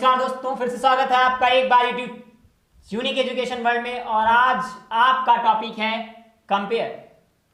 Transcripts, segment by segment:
नमस्कार दोस्तों, फिर से स्वागत है आपका एक बार यूनिक एजुकेशन वर्ल्ड में। और आज आपका टॉपिक है कंपेयर।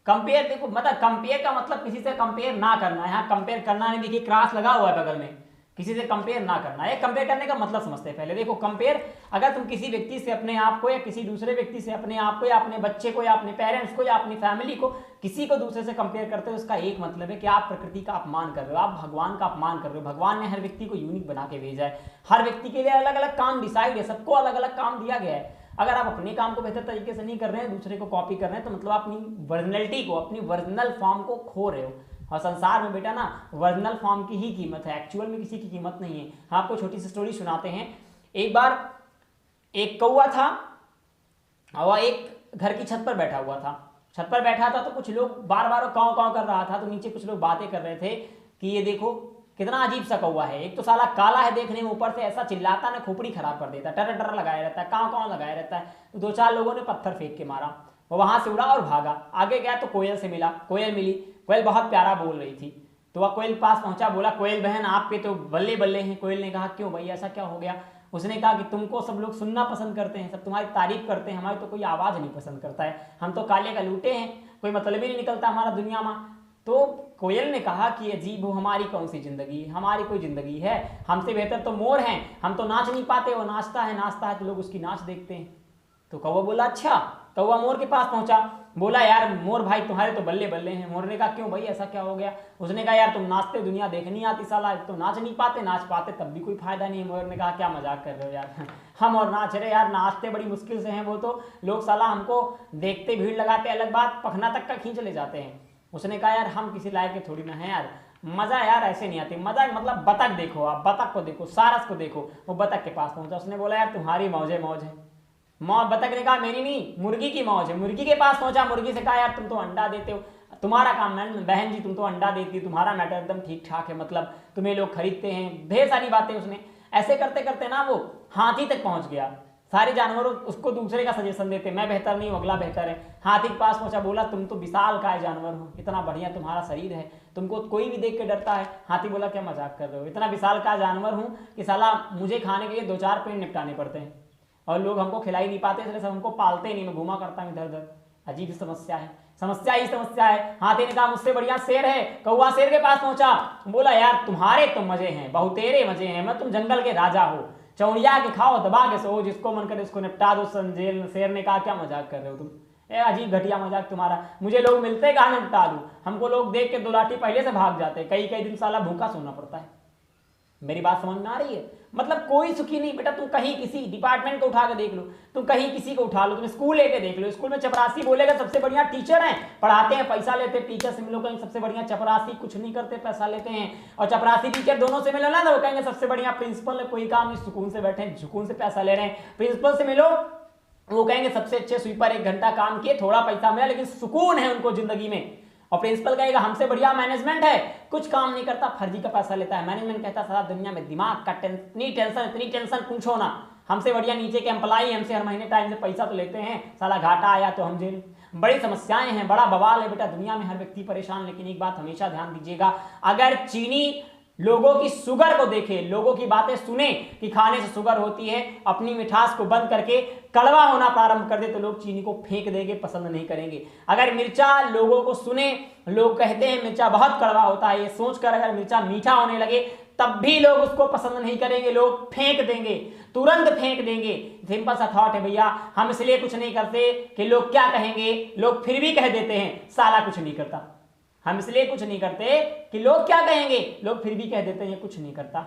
कंपेयर देखो, मतलब कंपेयर का मतलब किसी से कंपेयर ना करना है। यहाँ कंपेयर करना नहीं, देखिए क्रॉस लगा हुआ है बगल में, किसी से कंपेयर ना करना है। कंपेयर करने का मतलब समझते हैं पहले। देखो कंपेयर, अगर तुम किसी व्यक्ति से अपने आप को या किसी दूसरे व्यक्ति से अपने आप को या अपने बच्चे को या अपने पेरेंट्स को या अपनी फैमिली को किसी को दूसरे से कंपेयर करते हो, उसका एक मतलब है कि आप प्रकृति का अपमान कर रहे हो, आप भगवान का अपमान कर रहे हो। भगवान ने हर व्यक्ति को यूनिक बना के भेजा है, हर व्यक्ति के लिए अलग अलग काम डिसाइड है, सबको अलग अलग काम दिया गया है। अगर आप अपने काम को बेहतर तरीके से नहीं कर रहे हैं, दूसरे को कॉपी कर रहे हैं, तो मतलब अपनी वर्जिनलिटी को, अपनी वर्जिनल फॉर्म को खो रहे हो। और संसार में बेटा ना वर्जिनल फॉर्म की ही कीमत है, एक्चुअल में किसी की कीमत नहीं है। हाँ, आपको छोटी सी स्टोरी सुनाते हैं। एक बार एक कौवा था और एक घर की छत पर बैठा हुआ था। छत पर बैठा था तो कुछ लोग बार बार काव काव कर रहा था, तो नीचे कुछ लोग बातें कर रहे थे कि ये देखो कितना अजीब सा कौवा है, एक तो साला काला है देखने में, ऊपर से ऐसा चिल्लाता ना खोपड़ी खराब कर देता, टर टर लगाया रहता है, काव काव लगाया रहता है। तो दो चार लोगों ने पत्थर फेंक के मारा, वो वहां से उड़ा और भागा। आगे गया तो कोयल से मिला, कोयल मिली, कोयल बहुत प्यारा बोल रही थी। तो वह कोयल पास पहुंचा, बोला कोयल बहन आप पे तो बल्ले बल्ले हैं। कोयल ने कहा क्यों भाई, ऐसा क्या हो गया? उसने कहा कि तुमको सब लोग सुनना पसंद करते हैं, सब तुम्हारी तारीफ करते हैं, हमारी तो कोई आवाज नहीं पसंद करता है, हम तो काले का लूटे हैं, कोई मतलब ही नहीं निकलता हमारा दुनिया में। तो कोयल ने कहा कि अजीब हो, हमारी कौन सी जिंदगी, हमारी कोई जिंदगी है, हमसे बेहतर तो मोर हैं, हम तो नाच नहीं पाते, वो नाचता है तो लोग उसकी नाच देखते हैं। तो कौवा बोला अच्छा। कौवा मोर के पास पहुंचा, बोला यार मोर भाई तुम्हारे तो बल्ले बल्ले हैं। मोर ने कहा क्यों भाई, ऐसा क्या हो गया? उसने कहा यार तुम नाचते दुनिया देखनी आती, साला तो नाच नहीं पाते, नाच पाते तब भी कोई फायदा नहीं है। मोर ने कहा क्या मजाक कर रहे हो यार, हम और नाच रहे यार, नाचते बड़ी मुश्किल से हैं, वो तो लोग साला हमको देखते भीड़ लगाते, अलग बात पखना तक का खींच ले जाते हैं। उसने कहा यार हम किसी लायक के थोड़ी ना है यार, मजा यार ऐसे नहीं आती, मजा मतलब बतख देखो, आप बतख को देखो, सारस को देखो। वो बतख के पास पहुंचा, उसने बोला यार तुम्हारी मौजे मौज है। बतख ने कहा मेरी नहीं, मुर्गी की मौज है। मुर्गी के पास पहुंचा, मुर्गी से कहा यार तुम तो अंडा देते हो, तुम्हारा काम बहन जी तुम तो अंडा देती हो, तुम्हारा मैटर एकदम ठीक ठाक है, मतलब तुम्हें लोग खरीदते हैं, ढेर सारी बातें उसने। ऐसे करते करते ना वो हाथी तक पहुंच गया। सारे जानवरों उसको दूसरे का सजेशन देते, मैं बेहतर नहीं हूं, अगला बेहतर है। हाथी के पास पहुंचा, बोला तुम तो विशाल काय जानवर हो, इतना बढ़िया तुम्हारा शरीर है, तुमको कोई भी देख के डरता है। हाथी बोला क्या मजाक कर रहे हो, इतना विशाल काय जानवर हूं कि साला मुझे खाने के लिए दो चार पेड़ निपटाने पड़ते हैं और लोग हमको खिला ही नहीं पाते, इसलिए सब हमको पालते ही नहीं, मैं घुमा करता हूँ इधर उधर। अजीब समस्या है, समस्या ही समस्या है। हाथी ने कहा मुझसे बढ़िया शेर है। कौवा शेर के पास पहुंचा, बोला यार तुम्हारे तो मजे हैं, बहुतेरे मजे हैं, मैं तुम जंगल के राजा हो, चौड़िया के खाओ दबा के सो, जिसको मन करे उसको निपटा दो संजेल। शेर ने कहा क्या मजाक कर रहे हो तुम, अजीब घटिया मजाक तुम्हारा, मुझे लोग मिलते कहा निपटा दूं, हमको लोग देख के दो लाठी पहले से भाग जाते, कई कई दिन साला भूखा सोना पड़ता है। मेरी बात समझ में आ रही है? मतलब कोई सुखी नहीं बेटा। तुम कहीं किसी डिपार्टमेंट को उठा के देख लो, तुम कहीं किसी को उठा लो, तुम स्कूल लेके देख लो, स्कूल में चपरासी बोलेगा सबसे बढ़िया टीचर हैं, पढ़ाते हैं, पैसा लेते हैं, टीचर से मिलो कहीं सबसे बढ़िया चपरासी, कुछ नहीं करते पैसा लेते हैं। और चपरासी टीचर दोनों से मिलो ना तो वो कहेंगे सबसे बढ़िया प्रिंसिपल है, कोई काम नहीं, सुकून से बैठे हैं, सुकून से पैसा ले रहे हैं। प्रिंसिपल से मिलो, वो कहेंगे सबसे अच्छे स्वीपर, 1 घंटा काम किए, थोड़ा पैसा मिला लेकिन सुकून है उनको जिंदगी में। और प्रिंसिपल कहेगा हमसे बढ़िया मैनेजमेंट है, कुछ काम नहीं करता, फर्जी का पैसा लेता है। मैनेजमेंट कहता सारा दुनिया में दिमाग का इतनी टेंशन पूछो ना, हमसे बढ़िया नीचे के एम्प्लॉई, हमसे हर महीने टाइम से पैसा तो लेते हैं, साला घाटा आया तो हम जेल। बड़ी समस्याएं हैं, बड़ा बवाल है बेटा दुनिया में, हर व्यक्ति परेशान। लेकिन एक बात हमेशा ध्यान दीजिएगा, अगर चीनी लोगों की शुगर को देखे, लोगों की बातें सुने कि खाने से शुगर होती है, अपनी मिठास को बंद करके कड़वा होना प्रारंभ कर दे, तो लोग चीनी को फेंक देंगे, पसंद नहीं करेंगे। अगर मिर्चा लोगों को सुने, लोग कहते हैं मिर्चा बहुत कड़वा होता है, ये सोचकर अगर मिर्चा मीठा होने लगे तब भी लोग उसको पसंद नहीं करेंगे, लोग फेंक देंगे, तुरंत फेंक देंगे। सिंपल सा थॉट है भैया, हम इसलिए कुछ नहीं करते कि लोग क्या कहेंगे, लोग फिर भी कह देते हैं साला कुछ नहीं करता। हम इसलिए कुछ नहीं करते कि लोग क्या कहेंगे, लोग फिर भी कह देते हैं कुछ नहीं करता।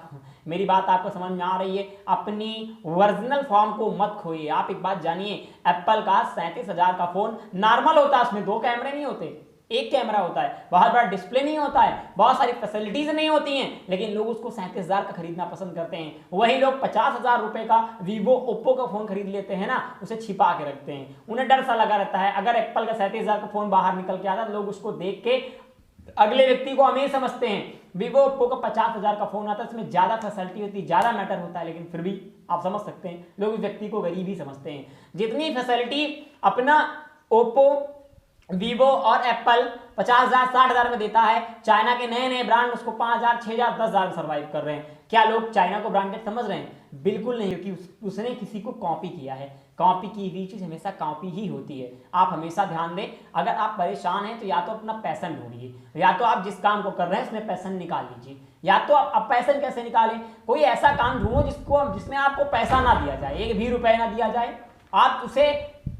मेरी बात आपको समझ में आ रही है? अपनी ओरिजिनल फॉर्म को मत खोइए। आप एक बात जानिए, एप्पल का 37,000 का फोन नॉर्मल होता है, उसमें 2 कैमरे नहीं होते, 1 कैमरा होता है, बहुत बड़ा डिस्प्ले नहीं होता है, बहुत सारी फैसिलिटीज नहीं होती हैं, लेकिन लोग उसको 37,000 का खरीदना पसंद करते हैं। वही लोग 50,000 रुपए का वीवो ओप्पो का फोन खरीद लेते हैं ना, उसे छिपा के रखते हैं, उन्हें डर सा लगा रहता है। अगर एप्पल का 37,000 का फोन बाहर निकल के आता है, लोग उसको देख के अगले व्यक्ति को अमीर समझते हैं। वीवो ओप्पो का 50,000 का फोन आता है, इसमें ज्यादा फैसिलिटी होती है, ज्यादा मैटर होता है, लेकिन फिर भी आप समझ सकते हैं लोग इस व्यक्ति को गरीब ही समझते हैं। जितनी फैसिलिटी अपना ओप्पो वीवो और एप्पल 50,000 60,000 में देता है। चाइना के नए नए ब्रांड उसको 5,000 6,000 10,000 में सर्वाइव कर रहे हैं। क्या लोग चाइना को ब्रांडेड समझ रहे हैं? बिल्कुल नहीं, क्योंकि उसने किसी को कॉपी किया है। कॉपी की हुई चीज हमेशा कॉपी ही होती है। आप हमेशा ध्यान दें, अगर आप परेशान हैं तो या तो अपना पैशन ढूंढिए, या तो आप जिस काम को कर रहे हैं उसमें पैशन निकाल लीजिए, या तो आप पैशन कैसे निकालें, कोई ऐसा काम ढूंढो जिसमें आपको पैसा ना दिया जाए, एक भी रुपए ना दिया जाए, आप उसे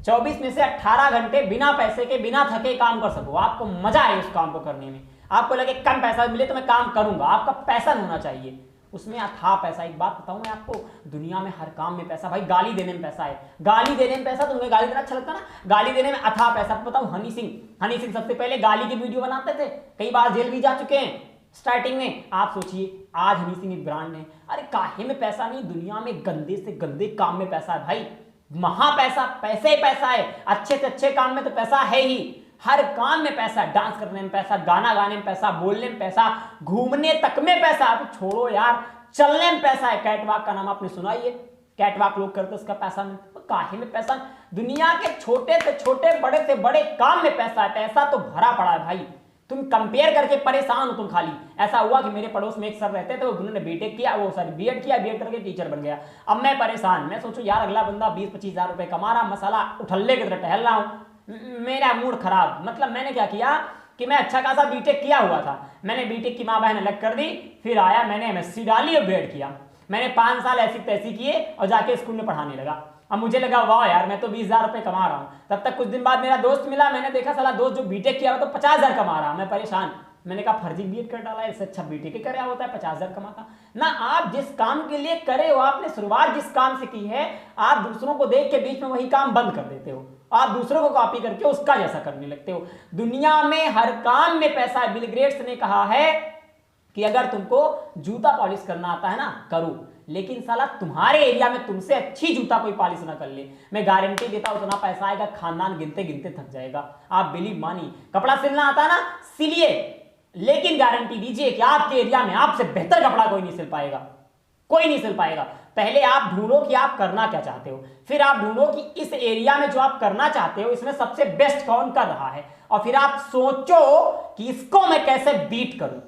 24 में से 18 घंटे बिना पैसे के बिना थके काम कर सको, आपको मजा आए उस काम को करने में, आपको लगे कम पैसा मिले तो मैं काम करूंगा, आपका पैशन होना चाहिए उसमें अथाह पैसा। एक बात बताऊं मैं आपको, दुनिया में हर काम में पैसा, भाई गाली देने में पैसा है, गाली देने में पैसा, तुम्हें गाली देना अच्छा लगता ना, गाली देने में अथाह पैसा। बताऊं हनी सिंह सबसे पहले गाली की वीडियो बनाते थे, कई बार जेल भी जा चुके हैं स्टार्टिंग में। आप सोचिए आज हनी सिंह एक ब्रांड है, अरे काहे में पैसा नहीं, दुनिया में गंदे से गंदे काम में पैसा है भाई, महा पैसा, पैसे ही पैसा है, अच्छे से अच्छे काम में तो पैसा है ही, हर काम में पैसा, डांस करने में पैसा, गाना गाने में पैसा, बोलने में पैसा, घूमने तक में पैसा, अब छोड़ो यार, चलने में पैसा है। कैटवॉक का नाम आपने सुना ही है, कैटवॉक लोग करते उसका पैसा मिलता, तो काहे में पैसा, दुनिया के छोटे से छोटे बड़े से बड़े काम में पैसा है, पैसा तो भरा पड़ा है भाई। तुम कंपेयर करके परेशान हो तुम खाली। ऐसा हुआ कि मेरे पड़ोस में एक सर रहते थे, उन्होंने बीटेक किया, वो सॉरी बीएड किया, बीएड करके टीचर बन गया। अब मैं परेशान, मैं सोचू यार अगला बंदा 20-25 हजार रुपए कमा रहा, मसाला उठल्ले की तरह टहल रहा हूं, मेरा मूड खराब। मतलब मैंने क्या किया कि मैं अच्छा खासा बीटेक किया हुआ था, मैंने बीटेक की माँ बहन अलग कर दी, फिर आया मैंने एमएससी डाली और बीएड किया, मैंने 5 साल ऐसी तैसी किए और जाके स्कूल में पढ़ाने लगा। अब मुझे लगा वाह यार मैं तो 20,000 रुपए कमा रहा हूं। तब तक कुछ दिन बाद मेरा दोस्त मिला, मैंने देखा साला दोस्त जो बीटेक किया हुआ तो 50,000 कमा रहा, मैं परेशान, मैंने कहा फर्जी बीएड कर डाला, इससे अच्छा बीटेक ही करे होता है, 50,000 कमाता ना। आप जिस काम के लिए करे हो, आपने शुरुआत जिस काम से की है, आप दूसरों को देख के बीच में वही काम बंद कर देते हो, आप दूसरों को कॉपी करके उसका जैसा करने लगते हो। दुनिया में हर काम में पैसा है। बिल गेट्स ने कहा है कि अगर तुमको जूता पॉलिश करना आता है ना करो, लेकिन साला तुम्हारे एरिया में तुमसे अच्छी जूता कोई पॉलिश ना कर ले, मैं गारंटी देता हूं उतना पैसा आएगा, खानदान गिनते गिनते थक जाएगा। आप बिलीव मानिए, कपड़ा सिलना आता है ना सिलिए, लेकिन गारंटी दीजिए कि आपके एरिया में आपसे बेहतर कपड़ा कोई नहीं सिल पाएगा, कोई नहीं सिल पाएगा। पहले आप ढूंढो कि आप करना क्या चाहते हो, फिर आप ढूंढो कि इस एरिया में जो आप करना चाहते हो इसमें सबसे बेस्ट कौन कर रहा है, और फिर आप सोचो कि इसको मैं कैसे बीट करूं।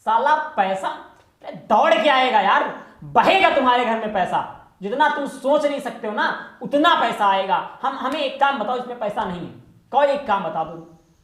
साला पैसा दौड़ के आएगा यार, बहेगा तुम्हारे घर में पैसा, जितना तुम सोच नहीं सकते हो ना उतना पैसा आएगा। हमें एक काम बताओ इसमें पैसा नहीं है, कोई एक काम बता दो।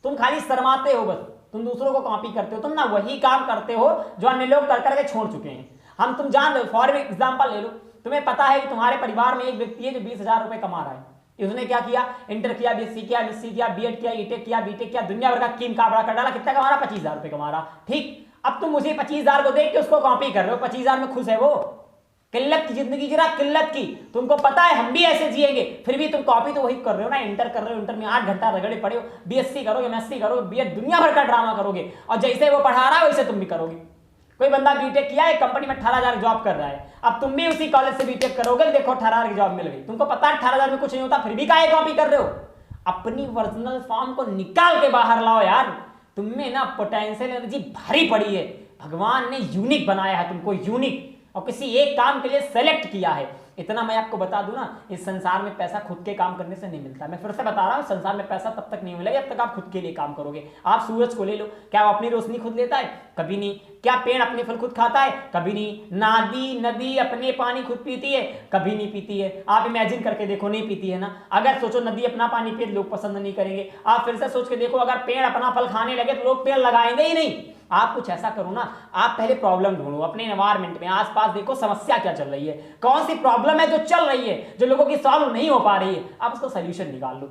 तुम खाली शर्माते हो, बस तुम दूसरों को कॉपी करते हो, तुम ना वही काम करते हो जो अन्य लोग कर करके छोड़ चुके हैं। तुम जान लो, फॉर एग्जाम्पल ले लो, तुम्हें पता है कि तुम्हारे परिवार में एक व्यक्ति है जो 20,000 रुपए कमा रहा है, उसने क्या किया, इंटर किया, बीएससी किया, एमएससी किया, बीएड किया, ईटेक किया, बीटेक किया, दुनिया भर का कीम काबड़ा कर डाला, कितना कमा रहा, 25,000 रुपए कमा रहा। ठीक, अब तुम मुझे 25,000 को देख के उसको कॉपी कर रहे हो, 25,000 में खुश है वो, किल्लत की जिंदगी जी रहा, किल्लत की। तुमको पता है हम भी ऐसे जिएंगे, फिर भी तुम कॉपी तो वही कर रहे हो ना, इंटर कर रहे हो, इंटर में 8 घंटा रगड़े पड़े हो, बीएससी करोगे, एमएससी करोगे, बीएड, दुनिया भर का ड्रामा करोगे, और जैसे वो पढ़ा रहा है वैसे तुम भी करोगे। कोई बंदा बीटेक किया है, कंपनी में 18,000 जॉब कर रहा है, अब तुम भी उसी कॉलेज से बीटेक करोगे, देखो 18,000 की जॉब मिल गई, तुमको पता है 18,000 में कुछ नहीं होता, फिर भी काहे कॉपी कर रहे हो। अपनी ओरिजिनल फॉर्म को निकाल के बाहर लाओ यार, तुममें ना पोटेंशियल एनर्जी भारी पड़ी है, भगवान ने यूनिक बनाया है तुमको, यूनिक, और किसी एक काम के लिए सेलेक्ट किया है। इतना मैं आपको बता दूं ना, इस संसार में पैसा खुद के काम करने से नहीं मिलता। मैं फिर से बता रहा हूं, संसार में पैसा तब तक नहीं मिलेगा जब तक आप खुद के लिए काम करोगे। आप सूरज को ले लो, क्या वो अपनी रोशनी खुद लेता है? कभी नहीं। क्या पेड़ अपने फल खुद खाता है? कभी नहीं। नदी अपने पानी खुद पीती है? कभी नहीं पीती है। आप इमेजिन करके देखो, नहीं पीती है ना। अगर सोचो नदी अपना पानी पिए, लोग पसंद नहीं करेंगे। आप फिर से सोच के देखो, अगर पेड़ अपना फल खाने लगे तो लोग पेड़ लगाएंगे ही नहीं। आप कुछ ऐसा करो ना, आप पहले प्रॉब्लम ढूंढो अपने एनवायरमेंट में, आसपास देखो समस्या क्या चल रही है, कौन सी प्रॉब्लम है जो चल रही है, जो लोगों की सॉल्व नहीं हो पा रही है, आप उसका सोल्यूशन निकाल लो।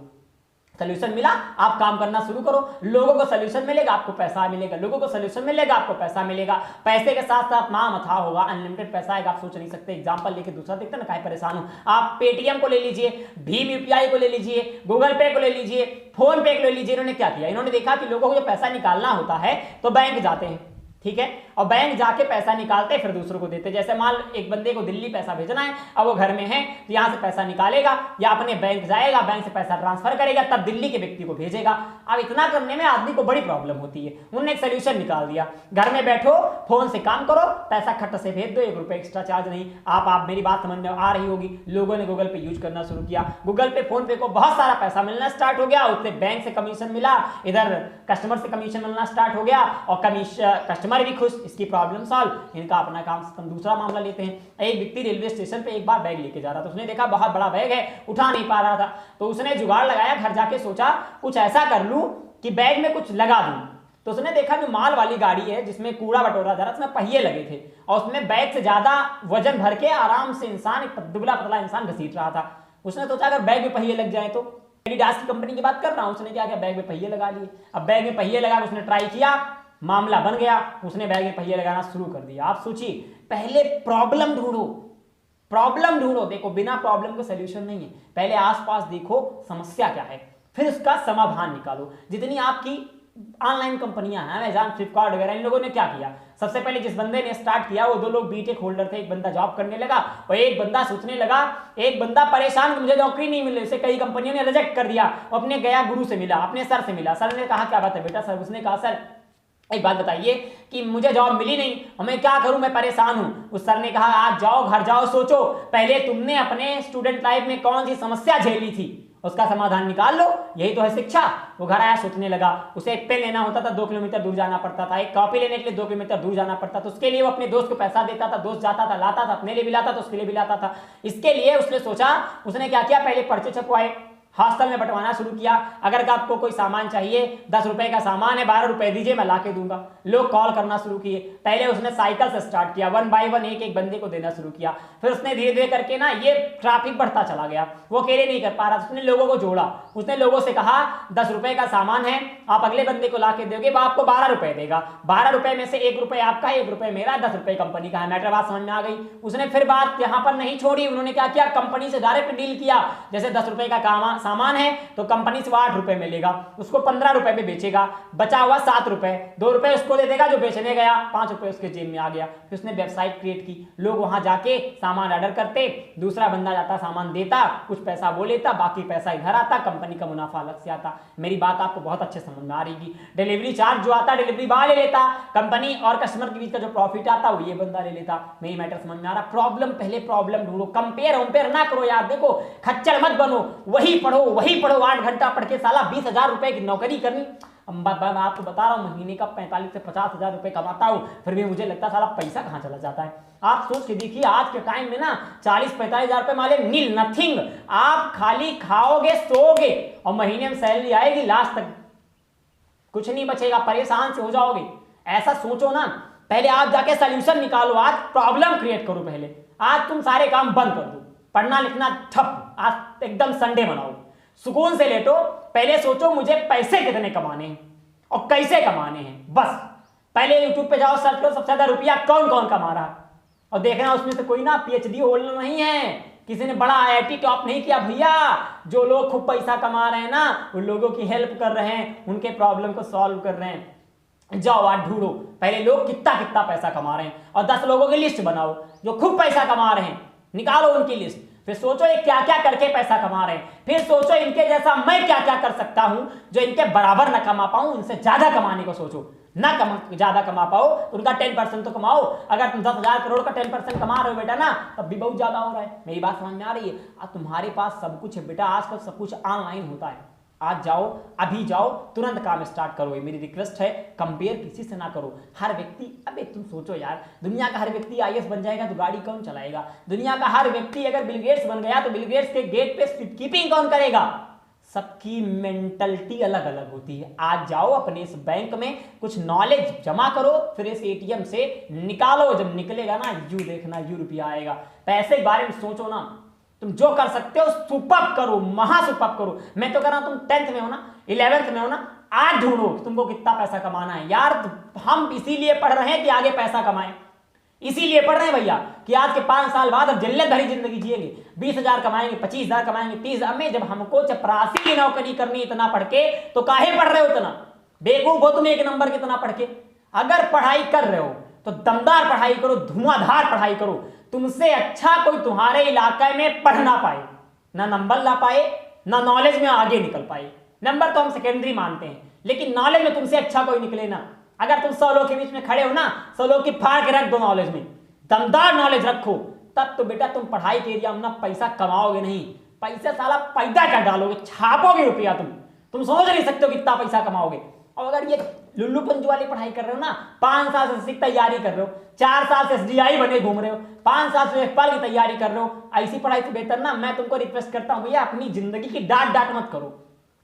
सोल्यूशन मिला, आप काम करना शुरू करो, लोगों को सोल्यूशन मिलेगा, आपको पैसा मिलेगा, लोगों को सोल्यूशन मिलेगा, आपको पैसा मिलेगा। पैसे के साथ साथ नाम अथाह होगा, अनलिमिटेड पैसा आएगा, आप सोच नहीं सकते। एग्जांपल लेके दूसरा देखते ना, काहे परेशान हो। आप पेटीएम को ले लीजिए, भीम यूपीआई को ले लीजिए, गूगल पे को ले लीजिए, फोन पे को ले लीजिए। इन्होंने क्या किया, इन्होंने देखा कि लोगों को जो पैसा निकालना होता है तो बैंक जाते हैं, ठीक है। और बैंक जाके पैसा निकालते फिर दूसरों को देते। जैसे मान एक बंदे को दिल्ली पैसा भेजना है, अब वो घर में है तो यहां से पैसा निकालेगा या अपने बैंक जाएगा, बैंक से पैसा ट्रांसफर करेगा, तब दिल्ली के व्यक्ति को भेजेगा। अब इतना करने में आदमी को बड़ी प्रॉब्लम होती है। उन्होंने एक सोल्यूशन निकाल दिया, घर में बैठो, फोन से काम करो, पैसा खट से भेज दो, 1 रुपए एक्स्ट्रा चार्ज नहीं। आप मेरी बात समझ में आ रही होगी। लोगों ने गूगल पे यूज करना शुरू किया, गूगल पे फोन पे को बहुत सारा पैसा मिलना स्टार्ट हो गया, उससे बैंक से कमीशन मिला, इधर कस्टमर से कमीशन मिलना स्टार्ट हो गया और कस्टमर भी खुश, इसकी प्रॉब्लम सॉल्व, इनका अपना काम। दूसरा मामला लेते हैं, एक व्यक्ति रेलवे स्टेशन पे एक बार बैग लेके जा रहा था, उसने देखा बहुत बड़ा बैग है, उठा नहीं पा रहा था, तो उसने जुगाड़ लगाया, घर जाके सोचा कुछ ऐसा कर लूं कि बैग में कुछ लगा दूं। तो उसने देखा जो माल वाली गाड़ी है जिसमें कूड़ा बटोरा जा रहा, उसमें पहिए लगे थे और उसमें बैग से ज्यादा वजन भर के आराम से इंसान, एक दुबला पतला इंसान घसीट रहा था। उसने सोचा अगर बैग में पहिए लग जाए तो, एडिडास की कंपनी की बात कर रहा हूं, उसने क्या किया, बैग में पहिए लगा लिए। अब बैग में पहिए लगा, उसने ट्राई किया, मामला बन गया, उसने बैग में पहिए लगाना शुरू कर दिया। आप सोचिए, पहले प्रॉब्लम ढूंढो, प्रॉब्लम ढूंढो, देखो बिना प्रॉब्लम का सलूशन नहीं है, पहले आसपास देखो समस्या क्या है, फिर उसका समाधान निकालो। जितनी आपकी ऑनलाइन कंपनियां हैं, अमेज़न, फ्लिपकार्ट वगैरह, इन लोगों ने क्या किया, सबसे पहले जिस बंदे ने स्टार्ट किया वो 2 लोग बीटेक होल्डर थे, एक बंदा जॉब करने लगा और एक बंदा सोचने लगा, एक बंदा परेशान कि मुझे नौकरी नहीं मिल रही, उसे कई कंपनियों ने रिजेक्ट कर दिया, अपने गया गुरु से मिला, अपने सर से मिला। सर ने कहा क्या बात है बेटा, सर उसने कहा सर एक बात बताइए कि मुझे जॉब मिली नहीं और मैं क्या करूं, मैं परेशान हूं। उस सर ने कहा आज जाओ घर जाओ, सोचो पहले तुमने अपने स्टूडेंट लाइफ में कौन सी समस्या झेली थी, उसका समाधान निकाल लो, यही तो है शिक्षा। वो घर आया, सोचने लगा, उसे एक पेन लेना होता था 2 किलोमीटर दूर जाना पड़ता था, एक कॉपी लेने के लिए 2 किलोमीटर दूर जाना पड़ता था, उसके लिए वो अपने दोस्त को पैसा देता था, दोस्त जाता था लाता था, अपने लिए भी लाता था, उसके लिए भी लाता था। इसके लिए उसने सोचा, उसने क्या किया, पहले पर्चे छपवाए, हॉस्टल में बंटवाना शुरू किया, अगर आपको कोई सामान चाहिए, 10 रुपए का सामान है, 12 रुपए दीजिए मैं ला के दूंगा। लोग कॉल करना शुरू किए, पहले उसने साइकिल से स्टार्ट किया, 1 बाय 1 एक बंदे को देना शुरू किया, फिर उसने धीरे धीरे करके ना ये ट्रैफिक बढ़ता चला गया, वो अकेले नहीं कर पा रहा, उसने लोगों को जोड़ा, उसने लोगों से कहा 10 रुपए का सामान है, आप अगले बंदे को ला के दोगे, वो आपको 12 रुपए देगा, 12 रुपए में से 1 रुपए आपका, 1 रुपए मेरा, 10 रुपए कंपनी का है। मैटर बात समझ में आ गई। उसने फिर बात यहाँ पर नहीं छोड़ी, उन्होंने क्या किया, कंपनी से डायरेक्ट डील किया, जैसे 10 रुपए का सामान है तो कंपनी से 8 रुपए मिलेगा, उसको 15 रुपए में बेचेगा, बचा हुआ 7 रुपए, 2 रुपए उसको दे देगा जो बेचने गया, 5 रुपए उसके जेब में आ गया। फिर उसने वेबसाइट क्रिएट की, लोग वहां जाके सामान ऑर्डर करते, दूसरा बंदा जाता सामान देता, कुछ पैसा वो लेता, बाकी पैसा इधर आता, कंपनी का मुनाफा अलग से आता। मेरी बात आपको बहुत अच्छे समझ में आ रही। डिलीवरी चार्ज जो आता डिलीवरी बॉय ले लेता, कंपनी और कस्टमर के बीच का जो प्रॉफिट आता वो ये बंदा ले लेता। मेरी मैटर समझ में आ रहा। प्रॉब्लम पहले प्रॉब्लम ढूंढो, कंपेयर वंपेयर ना करो यार। देखो खच्चर मत बनो, वही पढ़ो 8 घंटा पढ़ के साला 20,000 रुपए की नौकरी करनी। मैं आपको बता रहा हूँ महीने का 45 से 50,000 रुपए कमाता हूँ, फिर भी मुझे लगता है साला पैसा कहाँ चला जाता है। आप सोच के देखिए आज के टाइम में ना 40-45,000 रुपए माले नील नथिंग, आप खाली खाओगे सोओगे और महीने में सैलरी आएगी, लास्ट तक कुछ नहीं बचेगा, परेशान से हो जाओगे। ऐसा सोचो ना, पहले आप जाके सोल्यूशन निकालो, आज प्रॉब्लम क्रिएट करो। पहले आज तुम सारे काम बंद कर दो, पढ़ना लिखना ठप, आज एकदम संडे बनाओ, सुकून से लेटो। पहले सोचो मुझे पैसे कितने कमाने हैं और कैसे कमाने हैं, बस पहले यूट्यूब पे जाओ, सर्च करो सबसे ज्यादा रुपया कौन कौन कमा रहा है और देखना उसमें से कोई ना पीएचडी होल्डर नहीं है, किसी ने बड़ा आईआईटी टॉप नहीं किया भैया। जो लोग खूब पैसा कमा रहे हैं ना, उन लोगों की हेल्प कर रहे हैं, उनके प्रॉब्लम को सॉल्व कर रहे हैं। जाओ आज ढूंढो पहले लोग कितना पैसा कमा रहे हैं और 10 लोगों की लिस्ट बनाओ जो खूब पैसा कमा रहे हैं, निकालो उनकी लिस्ट। फिर सोचो ये क्या क्या करके पैसा कमा रहे हैं, फिर सोचो इनके जैसा मैं क्या क्या कर सकता हूं जो इनके बराबर ना कमा पाऊं, इनसे ज्यादा कमाने को सोचो। ना ज्यादा कमा पाओ तो उनका 10% तो कमाओ। अगर तुम 10,000 करोड़ का 10% कमा रहे हो बेटा ना, तब भी बहुत ज्यादा हो रहा है। मेरी बात समझ में आ रही है? अब तुम्हारे पास सब कुछ है बेटा, आजकल सब कुछ ऑनलाइन होता है। आज जाओ, अभी जाओ, तुरंत काम स्टार्ट करो। ये मेरी रिक्वेस्ट है, कंपेयर किसी से ना करो। हर व्यक्ति, अबे तुम सोचो यार, दुनिया का हर व्यक्ति आईएएस बन जाएगा तो गाड़ी कौन चलाएगा? दुनिया का हर व्यक्ति अगर बिल गेट्स बन गया तो बिल गेट्स के गेट पे कीपिंग कौन करेगा? सबकी मेंटलिटी अलग अलग होती है। आज जाओ अपने इस बैंक में कुछ नॉलेज जमा करो, फिर इस एटीएम से निकालो। जब निकलेगा ना, यू देखना, यू रुपया आएगा। पैसे के बारे में सोचो ना, तुम जो कर सकते हो सुपर करो, महा सुपर करो। मैं तो कह रहा हूं तुम 10th में हो ना, 11th में हो ना, आज ढूंढो तुमको कितना पैसा कमाना है यार। हम इसीलिए पढ़ रहे हैं कि आगे पैसा कमाएं, इसीलिए पढ़ रहे हैं भैया कि आज के 5 साल बाद अब जल्ले भरी जिंदगी जिएंगे। 20,000 कमाएंगे, 25,000 कमाएंगे, 30,000 में। जब हमको चपरासी की नौकरी करनी इतना पढ़ के, तो काहे पढ़ रहे हो इतना? बेवकूफ हो तुम एक नंबर कितना पढ़ के। अगर पढ़ाई कर रहे हो तो दमदार पढ़ाई करो, धुआंधार पढ़ाई करो। तुमसे अच्छा कोई तुम्हारे इलाके में पढ़ ना पाए, ना नंबर ला पाए, ना नॉलेज में आगे निकल पाए। नंबर तो हम सेकेंडरी मानते हैं, लेकिन नॉलेज में तुमसे अच्छा कोई निकले ना। अगर तुम 100 लोग के बीच में खड़े हो ना, 100 लोग की फाड़ के रख दो, नॉलेज में दमदार नॉलेज रखो, तब तो बेटा तुम पढ़ाई के एरिया में ना पैसा कमाओगे नहीं, पैसा साला पैदा कर डालोगे, छापोगे रुपया। तुम समझ नहीं सकते हो कितना पैसा कमाओगे। और अगर ये लुल्लू पंजू वाली पढ़ाई कर रहे हो ना, 5 साल से तैयारी कर रहे हो, 4 साल से SDI बने घूम रहे हो, 5 साल से लेखपाल की तैयारी कर रहे हो, ऐसी पढ़ाई से बेहतर ना मैं तुमको रिक्वेस्ट करता हूं भैया, अपनी जिंदगी की डांट मत करो।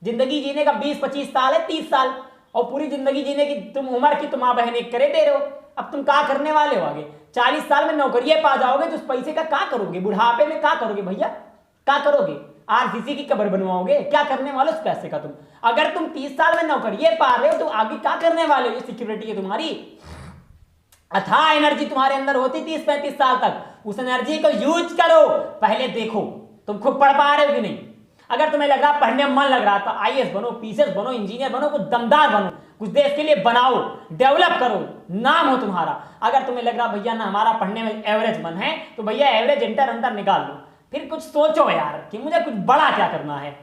जिंदगी जीने का 20-25 साल है, 30 साल, और पूरी जिंदगी जीने की तुम उम्र की तुम बहन एक करे दे रहे हो। अब तुम क्या करने वाले हो आगे? 40 साल में नौकरी पा जाओगे तो उस पैसे का क्या करोगे? बुढ़ापे में क्या करोगे भैया? क्या करोगे? RCC की कब्र बनवाओगे? क्या करने वाले उस पैसे का तुम? अगर तुम 30 साल में नौकरी पा रहे हो तो आगे क्या करने वाले हो? ये सिक्योरिटी है तुम्हारी। अथाह एनर्जी तुम्हारे अंदर होती 30-35 साल तक, उस एनर्जी को यूज करो। पहले देखो तुम खुद पढ़ पा रहे हो कि नहीं। अगर तुम्हें लग रहा पढ़ने में मन लग रहा तो IAS बनो, PCS बनो, इंजीनियर बनो, कुछ दमदार बनो, कुछ देश के लिए बनाओ, डेवलप करो, नाम हो तुम्हारा। अगर तुम्हें लग रहा भैया ना हमारा पढ़ने में एवरेज मन है तो भैया एवरेज इंटर अंतर निकाल लो। फिर कुछ सोचो यार कि मुझे कुछ बड़ा क्या करना है,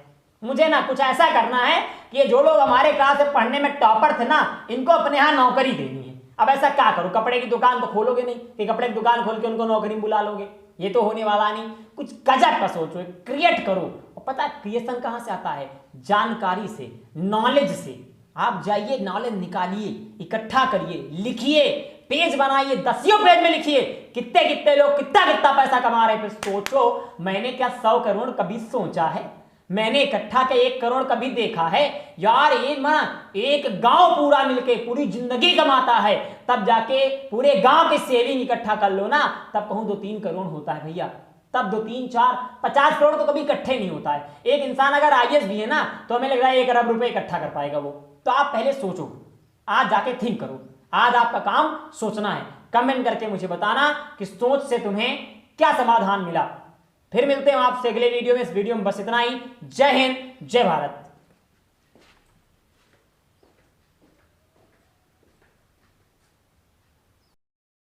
मुझे ना कुछ ऐसा करना है कि ये जो लोग हमारे क्लास से पढ़ने में टॉपर थे ना, इनको अपने यहाँ नौकरी देनी है। अब ऐसा क्या करो? कपड़े की दुकान तो खोलोगे नहीं कि कपड़े की दुकान खोल के उनको नौकरी में बुला लोगे, ये तो होने वाला नहीं। कुछ गजब का सोचो, क्रिएट करो। और पता है क्रिएशन कहां से आता है? जानकारी से, नॉलेज से। आप जाइए, नॉलेज निकालिए, इकट्ठा करिए, लिखिए, पेज बनाइए, 10 पेज में लिखिए कितने कितने लोग कितना कितना पैसा कमा रहे हैं। फिर सोचो मैंने क्या 100 करोड़ कभी सोचा है? मैंने इकट्ठा के 1 करोड़ कभी देखा है? यार एक गांव पूरा मिलके पूरी जिंदगी कमाता है, तब जाके पूरे गांव की सेविंग इकट्ठा कर लो ना, तब कहूं 2-3 करोड़ होता है भैया। तब 2-3-4-50 करोड़ तो कभी इकट्ठे नहीं होता है। एक इंसान अगर IAS भी है ना तो हमें लग रहा है 1 अरब रुपए इकट्ठा कर पाएगा वो। तो आप पहले सोचो, आज जाके थिंक करो। आज आपका काम सोचना है। कमेंट करके मुझे बताना कि सोच से तुम्हें क्या समाधान मिला। फिर मिलते हैं आपसे अगले वीडियो में। इस वीडियो में बस इतना ही। जय हिंद, जय भारत।